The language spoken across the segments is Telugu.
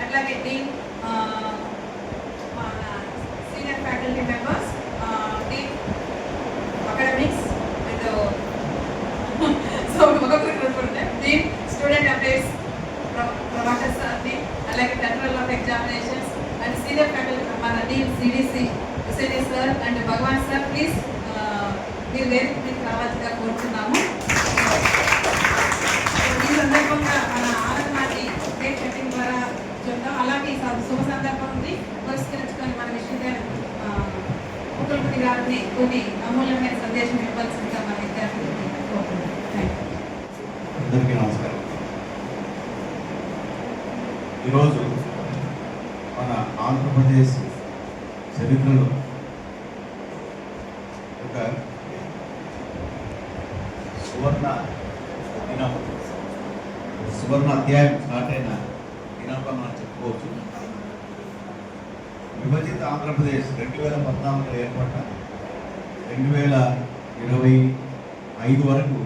అట్లాగే dean senior faculty members, dean academics and so ఒక్కొక్కరికి డీన్ స్టూడెంట్ అఫేర్స్ ప్రభాకర్ సార్ని, అలాగే control of examinations and senior faculty మన dean CDC Hussaini sir and Bhagavan sir, please మీరు వేదిక మీద కావాల్సిగా కోరుతున్నాము. ఈ సందర్భంగా మన ఆనందాన్ని కేక్ కటింగ్ ద్వారా చూద్దాం. అలాగే శుభ సందర్భాన్ని పురస్కరించుకొని మన విశ్వవిద్యాలయం ఉపకులపతి గారిని కొన్ని అమూల్యమైన సందేశం ఇవ్వాల్సిందిగా మన విద్యార్థులకి కోరుతున్నాం. అందరికీ నమస్కారం. ఈరోజు మన ఆంధ్రప్రదేశ్ చరిత్రలో ఒక సువర్ణ అధ్యాయం స్టార్ట్ అయిన దినంగా మనం చెప్పుకోవచ్చు. విభజిత ఆంధ్రప్రదేశ్ 2014లో ఏర్పడ్డ 2025 వరకు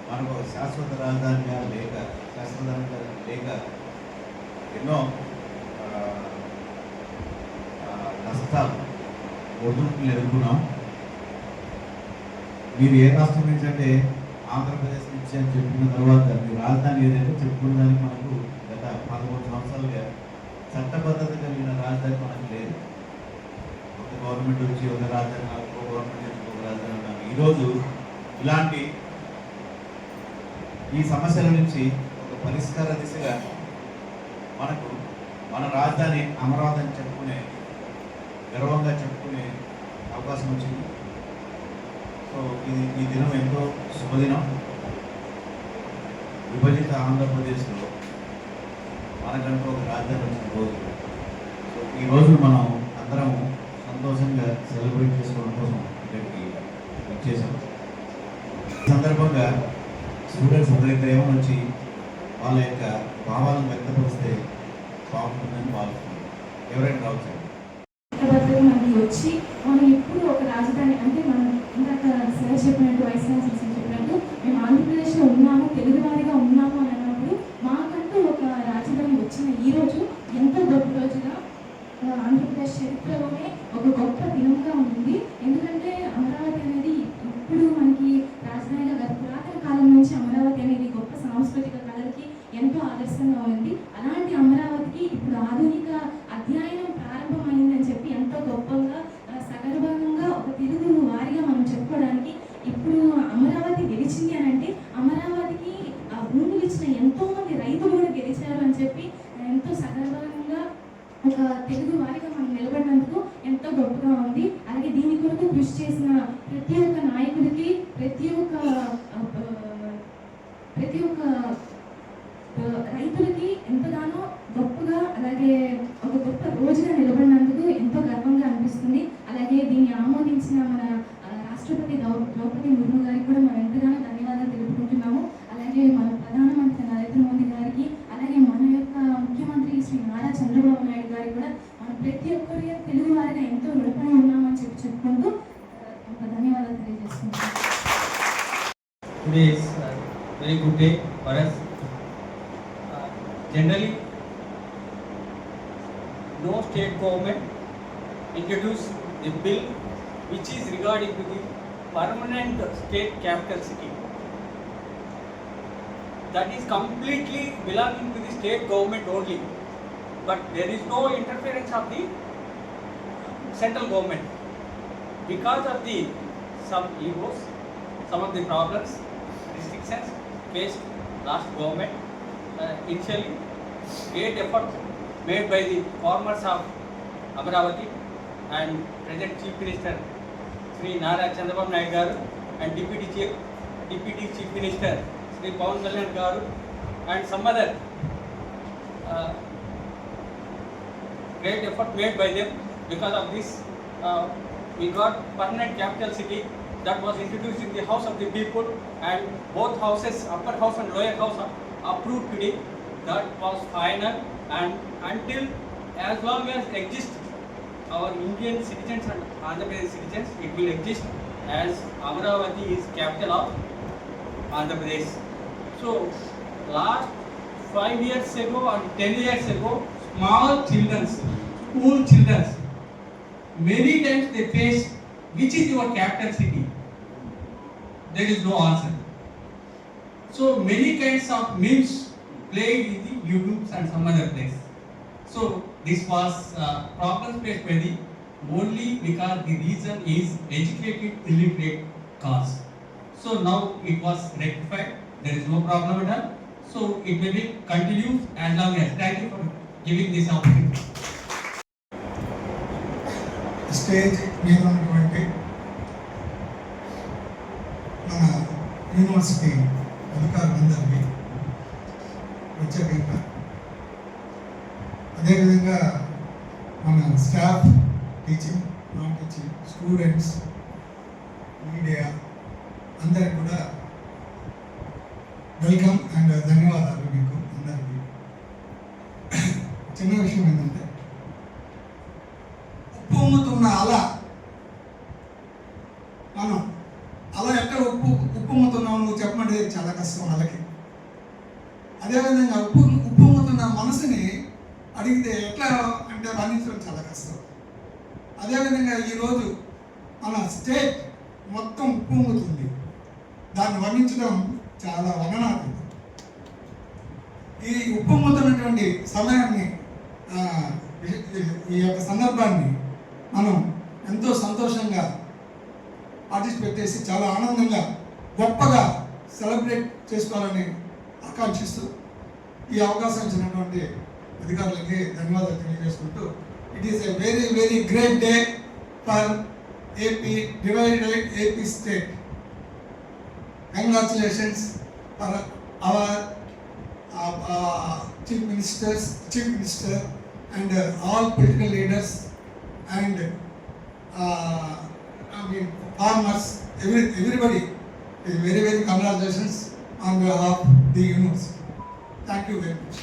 మనకు శాశ్వత రాజధానిగా లేక ఎన్నో నష్టాలు ఒడ్డును ఎదుర్కొన్నాం. మీరు ఏ రాష్ట్రం నుంచి అంటే ఆంధ్రప్రదేశ్ నుంచి అని చెప్పిన తర్వాత మీ రాజధాని ఏదైతే చెప్పుకున్న దానికి మనకు గత 11 సంవత్సరాలుగా చట్టబద్ధత కలిగిన రాజధాని మనకు లేదు. ఒక గవర్నమెంట్ వచ్చి ఒక రాజధాని, ఒక గవర్నమెంట్ వచ్చి ఒక రాజధాని. ఈరోజు ఇలాంటి ఈ సమస్యల నుంచి ఒక పరిష్కార దిశగా మనకు మన రాజధాని అమరావతి అని చెప్పుకునే, గర్వంగా చెప్పుకునే అవకాశం వచ్చింది. సో ఈ దినం ఎంతో శుభదినం. విభజిత ఆంధ్రప్రదేశ్లో మనకంటూ ఒక రాజధాని వచ్చిన రోజు. సో ఈరోజు మనం అందరం సంతోషంగా సెలబ్రేట్ చేసుకోవడం కోసం ఇక్కడికి వచ్చేసాం. ఈ సందర్భంగా స్టూడెంట్స్ అందరికీ ఏమైనా వచ్చి వాళ్ళ యొక్క భావాలను వ్యక్తపరిస్తే బాగుంటుందని భావిస్తున్నాం. ఎవరైనా రావచ్చు. మనకి వచ్చి మనం ఎప్పుడు ఒక రాజధాని అంటే మనం ఇందాక సార్ చెప్పినట్టు వైస్ ఛాన్సలర్ సార్ చెప్పినట్టు మేము ఆంధ్రప్రదేశ్లో ఉన్నాము, తెలుగువారిగా ఉన్నాము అని అన్నప్పుడు మాకంటూ ఒక రాజధాని వచ్చిన ఈరోజు ఎంతో గొప్ప రోజుగా ఆంధ్రప్రదేశ్ చరిత్రలోనే ఒక గొప్ప దినంగా ఉంది. ఎందుకంటే అమరావతి అనేది ఇప్పుడు మనకి రాజధానిగా గత పురాతన కాలం నుంచి అమరావతి అనేది గొప్ప సాంస్కృతిక కళలకి ఎంతో ఆదర్శంగా ఉంది. అలాంటి అమరావతికి ఇప్పుడు ఆధునిక అధ్యయనం ప్రారంభమైందని చెప్పి ఎంతో గొప్పగా సగర్వంగా ఒక తెలుగు వారిగా మనం చెప్పుకోవడానికి ఇప్పుడు అమరావతి గెలిచింది అని అంటే అమరావతికి భూములు ఇచ్చిన ఎంతో మంది రైతులు కూడా గెలిచారు అని చెప్పి ఎంతో సగర్వంగా ఒక తెలుగు వారిగా మనం నిలబడినందుకు ఎంతో గొప్పగా ఉంది. అలాగే దీని కొరకు కృషి చేసిన ప్రతి ఒక్క నాయకుడికి, ప్రతి ఒక్క రైతులకి ఎంతగానో గొప్పగా, అలాగే ఒక గొప్ప రోజుగా నిలబడినందుకు ఎంతో గర్వంగా అనిపిస్తుంది. అలాగే దీన్ని ఆమోదించిన మన రాష్ట్రపతి ద్రౌపది ముర్ము గారికి కూడా మనం ఎంతగానో ధన్యవాదాలు తెలుపుకుంటున్నాము. అలాగే మన ప్రధానమంత్రి నరేంద్ర మోదీ గారికి, అలాగే మన యొక్క ముఖ్యమంత్రి శ్రీ నారా చంద్రబాబు నాయుడు గారికి కూడా మనం ప్రతి ఒక్కరి తెలుగు వారిగా ఎంతో రుణపడి ఉన్నామని చెప్పుకుంటూ ధన్యవాదాలు తెలియజేస్తున్నాం. Today is a very good day for us. Generally, no state government introduced the bill which is regarding to the permanent state capital city. That is completely belonging to the state government only, but there is no interference of the central government because of the some egos, some of the problems, restrictions faced last government. Initially, great effort made by the farmers of Amaravati and present Chief Minister Sri Nara Chandrababu Naidu garu and Deputy Chief Minister Sri Pawan Kalyan garu and some other great effort made by them. Because of this, we got permanent capital city that was introduced in the House of the People, and both houses, upper house and lower house, approved today. That was final, and until as long as exist our Indian citizens and Andhra Pradesh citizens, it will exist as Amaravati is capital of Andhra Pradesh. So last 5 years ago or 10 years ago, small children, school children, many times they face, which is your capital city? There is no answer. So many kinds of memes played in the YouTube and some other place. So this was problems faced by the only because the reason is educated illiterate cause. So now it was rectified. There is no problem at all. So it may be continued as long as. Thank you for giving this opportunity. Stage మీద ఉన్నటువంటి మన యూనివర్సిటీ అధికారులందరికీ ప్రత్యేకంగా, అదేవిధంగా మన staff, teaching, non teaching, students, media అందరికి కూడా వెల్కమ్ అండ్ ధన్యవాదాలు మీకు అందరికీ. చిన్న విషయం ఏంటంటే, ఉప్పొంగుతున్న మనం అలా ఎక్కడ ఉప్పొంగుతున్నావు నువ్వు చెప్పమంటే చాలా కష్టం వాళ్ళకి. అదేవిధంగా ఉప్పొంగుతున్న మనసుని అడిగితే ఎట్లా అంటే వర్ణించడం చాలా కష్టం. అదేవిధంగా ఈరోజు మన స్టేట్ మొత్తం ఉప్పొంగుతుంది, దాన్ని వర్ణించడం చాలా వర్ణనాత్మకం. ఈ ఉప్పొంగుతున్నటువంటి సమయాన్ని, ఈ యొక్క సందర్భాన్ని మనం ఎంతో సంతోషంగా పార్టిసిపేట్ చేసి చాలా ఆనందంగా గొప్పగా సెలబ్రేట్ చేసుకోవాలని ఆకాంక్షిస్తూ ఈ అవకాశం ఇచ్చినటువంటి అధికారులకి ధన్యవాదాలు తెలియజేసుకుంటూ, it is a very very great day for AP, divided AP state. Congratulations for hour Chief Minister and all political leaders and farmers, everybody is very very congratulations on behalf of the university. Thank you very much.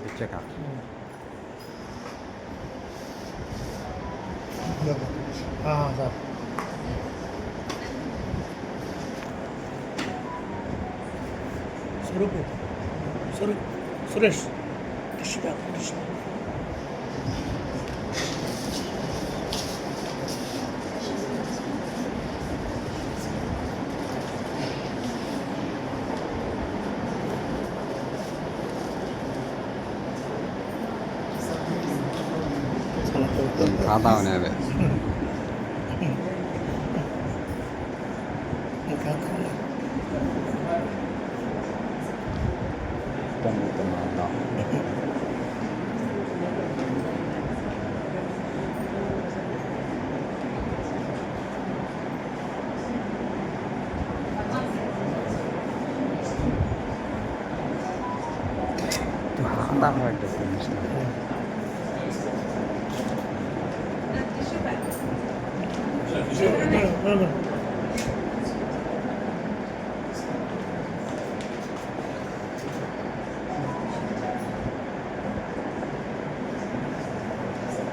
పిచ్చక సార్ సురేష్ ఖాతా అనేది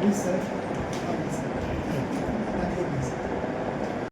Please, sir.